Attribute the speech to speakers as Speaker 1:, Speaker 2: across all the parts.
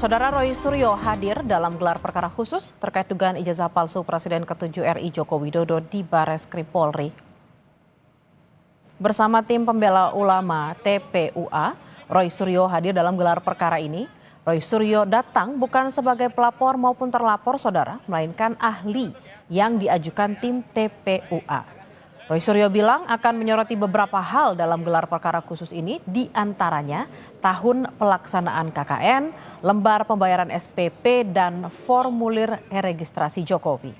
Speaker 1: Saudara Roy Suryo hadir dalam gelar perkara khusus terkait dugaan ijazah palsu Presiden ke-7 RI Joko Widodo di Bareskrim Polri. Bersama tim pembela ulama TPUA, Roy Suryo hadir dalam gelar perkara ini. Roy Suryo datang bukan sebagai pelapor maupun terlapor, saudara, melainkan ahli yang diajukan tim TPUA. Roy Suryo bilang akan menyoroti beberapa hal dalam gelar perkara khusus ini, diantaranya tahun pelaksanaan KKN, lembar pembayaran SPP, dan formulir registrasi Jokowi.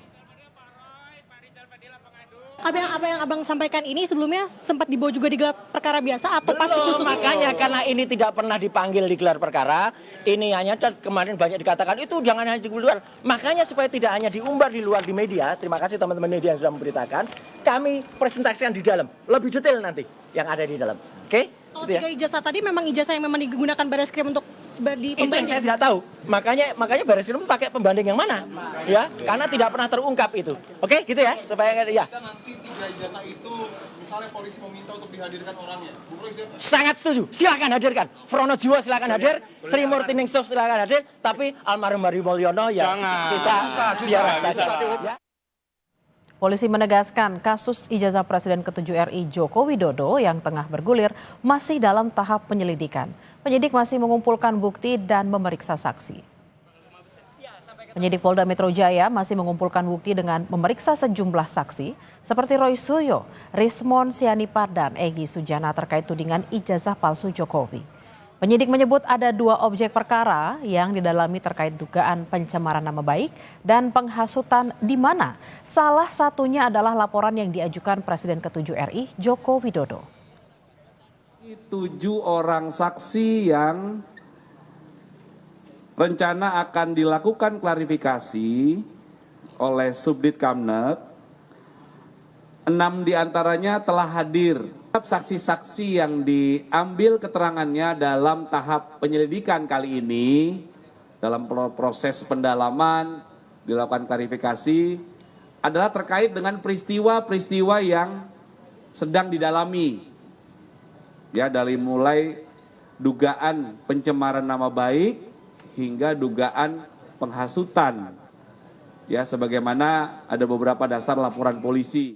Speaker 2: Apa yang abang sampaikan ini sebelumnya sempat dibawa juga di gelar perkara biasa atau pasti khusus?
Speaker 3: Makanya karena ini tidak pernah dipanggil di gelar perkara, ini hanya kemarin banyak dikatakan itu jangan hanya di luar. Makanya supaya tidak hanya diumbar di luar di media, terima kasih teman-teman media yang sudah memberitakan, kami presentasikan di dalam, lebih detail nanti yang ada di dalam. Oke?
Speaker 2: Kalau tiga ijazah tadi memang ijazah yang memang digunakan Bareskrim untuk di
Speaker 3: itu yang
Speaker 2: pembanding?
Speaker 3: saya tidak tahu. Makanya Bareskrim pakai pembanding yang mana? Ya, karena tidak pernah terungkap itu. Oke, gitu ya, supaya ya.
Speaker 4: Nanti tiga ijazah itu misalnya polisi meminta untuk dihadirkan orangnya. Bung Roy siapa?
Speaker 3: Sangat setuju. Silakan hadirkan. Frono Jiwo silakan hadir, Sri Murti Ningsof silakan hadir, tapi almarhum Hari Mulyono ya kita ziarah saja. Ya.
Speaker 1: Polisi menegaskan kasus ijazah Presiden ke-7 RI Joko Widodo yang tengah bergulir masih dalam tahap penyelidikan. Penyidik masih mengumpulkan bukti dan memeriksa saksi. Penyidik Polda Metro Jaya masih mengumpulkan bukti dengan memeriksa sejumlah saksi seperti Roy Suryo, Rismon Sianipar, dan Egy Sujana terkait tudingan ijazah palsu Jokowi. Penyidik menyebut ada 2 objek perkara yang didalami terkait dugaan pencemaran nama baik dan penghasutan, di mana salah satunya adalah laporan yang diajukan Presiden ke-7 RI Joko Widodo.
Speaker 5: 7 orang saksi yang rencana akan dilakukan klarifikasi oleh Subdit Kamnet, 6 diantaranya telah hadir. Saksi-saksi yang diambil keterangannya dalam tahap penyelidikan kali ini, dalam proses pendalaman, dilakukan klarifikasi, adalah terkait dengan peristiwa-peristiwa yang sedang didalami. Ya, dari mulai dugaan pencemaran nama baik hingga dugaan penghasutan. Ya, sebagaimana ada beberapa dasar laporan polisi.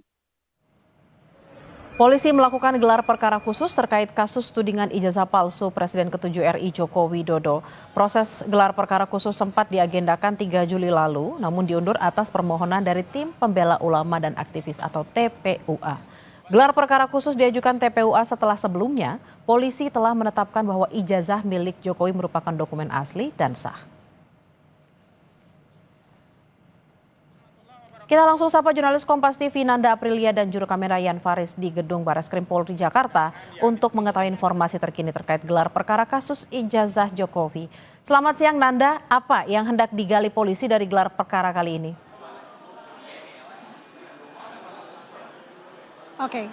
Speaker 1: Polisi melakukan gelar perkara khusus terkait kasus tudingan ijazah palsu Presiden ke-7 RI Joko Widodo. Proses gelar perkara khusus sempat diagendakan 3 Juli lalu, namun diundur atas permohonan dari tim pembela ulama dan aktivis atau TPUA. Gelar perkara khusus diajukan TPUA setelah sebelumnya polisi telah menetapkan bahwa ijazah milik Jokowi merupakan dokumen asli dan sah. Kita langsung sapa jurnalis Kompas TV Nanda Aprilia dan juru kamera Yan Faris di Gedung Bareskrim Polri Jakarta untuk mengetahui informasi terkini terkait gelar perkara kasus ijazah Jokowi. Selamat siang Nanda, apa yang hendak digali polisi dari gelar perkara kali ini?
Speaker 2: Oke.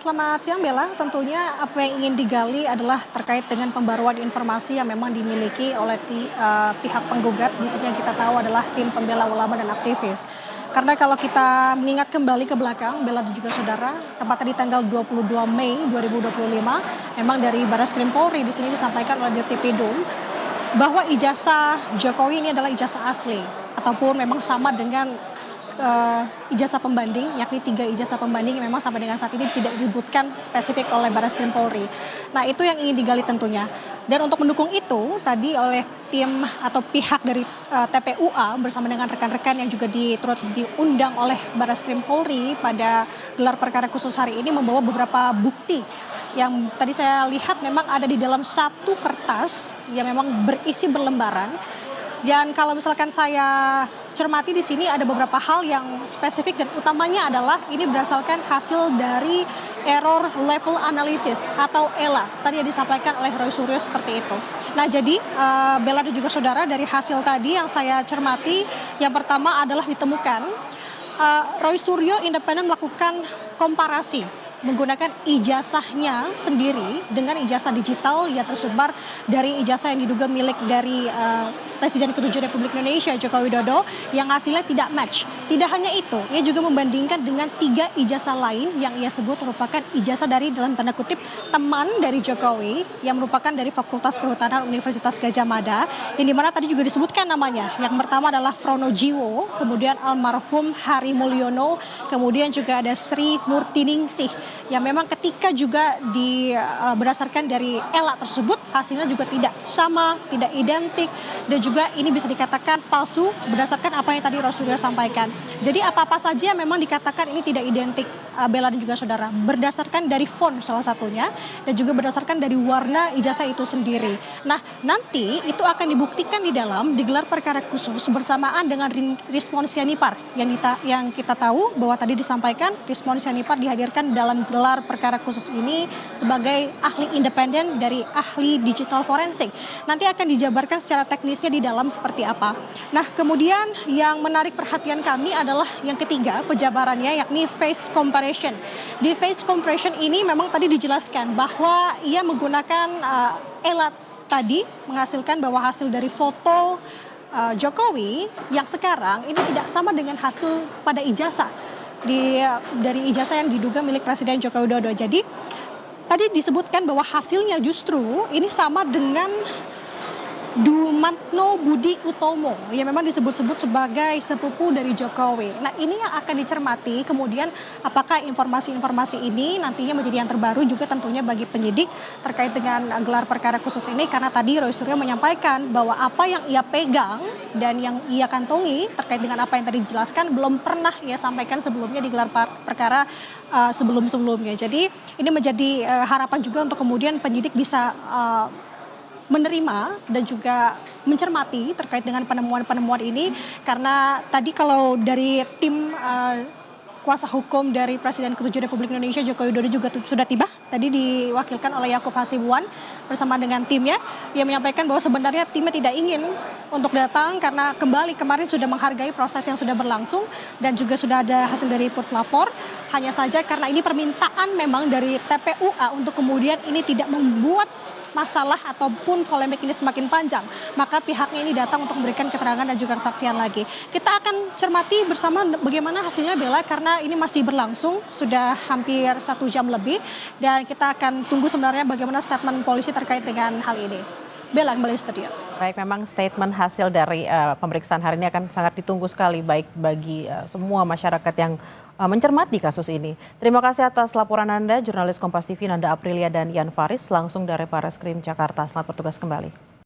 Speaker 2: Selamat siang Bella, tentunya apa yang ingin digali adalah terkait dengan pembaruan informasi yang memang dimiliki oleh pihak penggugat. Di sini yang kita tahu adalah tim pembela ulama dan aktivis. Karena kalau kita mengingat kembali ke belakang, Bella dan juga saudara, tepatnya di tanggal 22 Mei 2025, memang dari Bareskrim Polri di sini disampaikan oleh Dirtipidum bahwa ijazah Jokowi ini adalah ijazah asli ataupun memang sama dengan ijazah pembanding, yakni 3 ijazah pembanding yang memang sampai dengan saat ini tidak disebutkan spesifik oleh Bareskrim Polri. Nah, itu yang ingin digali tentunya. Dan untuk mendukung itu, tadi oleh tim atau pihak dari TPUA bersama dengan rekan-rekan yang juga diundang oleh Bareskrim Polri pada gelar perkara khusus hari ini membawa beberapa bukti yang tadi saya lihat memang ada di dalam satu kertas yang memang berisi berlembaran. Dan kalau misalkan saya cermati di sini ada beberapa hal yang spesifik dan utamanya adalah ini berdasarkan hasil dari error level analysis atau ELA. Tadi yang disampaikan oleh Roy Suryo seperti itu. Nah, jadi Bella dan juga saudara, dari hasil tadi yang saya cermati, yang pertama adalah ditemukan Roy Suryo independen melakukan komparasi menggunakan ijazahnya sendiri dengan ijazah digital yang tersebar dari ijazah yang diduga milik dari Presiden ke-7 Republik Indonesia Joko Widodo yang hasilnya tidak match. Tidak hanya itu, ia juga membandingkan dengan 3 ijazah lain yang ia sebut merupakan ijazah dari dalam tanda kutip teman dari Jokowi yang merupakan dari Fakultas Kehutanan Universitas Gadjah Mada, yang dimana tadi juga disebutkan namanya. Yang pertama adalah Frono Jiwo, kemudian almarhum Hari Mulyono, kemudian juga ada Sri Murtiningsih, yang memang ketika juga berdasarkan dari ELA tersebut hasilnya juga tidak sama, tidak identik, dan juga ini bisa dikatakan palsu berdasarkan apa yang tadi Rasulullah sampaikan. Jadi apa-apa saja memang dikatakan ini tidak identik, Bella dan juga saudara, berdasarkan dari font salah satunya dan juga berdasarkan dari warna ijazah itu sendiri. Nah, nanti itu akan dibuktikan di dalam digelar perkara khusus bersamaan dengan Rizwan Syahipar yang kita tahu bahwa tadi disampaikan Rizwan Syahipar dihadirkan dalam gelar perkara khusus ini sebagai ahli independen dari ahli digital forensik. Nanti akan dijabarkan secara teknisnya di dalam seperti apa. Nah, kemudian yang menarik perhatian kami adalah yang ketiga penjabarannya, yakni face comparison. Di face comparison ini memang tadi dijelaskan bahwa ia menggunakan ELA tadi menghasilkan bahwa hasil dari foto Jokowi yang sekarang ini tidak sama dengan hasil pada ijazah dari ijazah yang diduga milik Presiden Joko Widodo. Jadi tadi disebutkan bahwa hasilnya justru ini sama dengan Dumantno Budi Utomo yang memang disebut-sebut sebagai sepupu dari Jokowi. Nah, ini yang akan dicermati kemudian apakah informasi-informasi ini nantinya menjadi yang terbaru juga tentunya bagi penyidik terkait dengan gelar perkara khusus ini, karena tadi Roy Suryo menyampaikan bahwa apa yang ia pegang dan yang ia kantongi terkait dengan apa yang tadi dijelaskan belum pernah ia sampaikan sebelumnya di gelar perkara sebelum-sebelumnya. Jadi ini menjadi harapan juga untuk kemudian penyidik bisa menerima dan juga mencermati terkait dengan penemuan-penemuan ini, karena tadi kalau dari tim kuasa hukum dari Presiden ke-7 Republik Indonesia Joko Widodo juga sudah tiba, tadi diwakilkan oleh Yaakob Hasibuan bersama dengan timnya, yang menyampaikan bahwa sebenarnya timnya tidak ingin untuk datang karena kembali kemarin sudah menghargai proses yang sudah berlangsung dan juga sudah ada hasil dari Puslapor. Hanya saja karena ini permintaan memang dari TPUA untuk kemudian ini tidak membuat masalah ataupun polemik ini semakin panjang, maka pihaknya ini datang untuk memberikan keterangan dan juga kesaksian lagi. Kita akan cermati bersama bagaimana hasilnya, Bella, karena ini masih berlangsung sudah hampir 1 jam lebih, dan kita akan tunggu sebenarnya bagaimana statement polisi terkait dengan hal ini. Bella, kembali di studio.
Speaker 1: Baik, memang statement hasil dari pemeriksaan hari ini akan sangat ditunggu sekali, baik bagi semua masyarakat yang mencermati kasus ini. Terima kasih atas laporan Anda, jurnalis Kompas TV Nanda Aprilia dan Ian Faris, langsung dari Barreskrim Jakarta. Selamat bertugas kembali.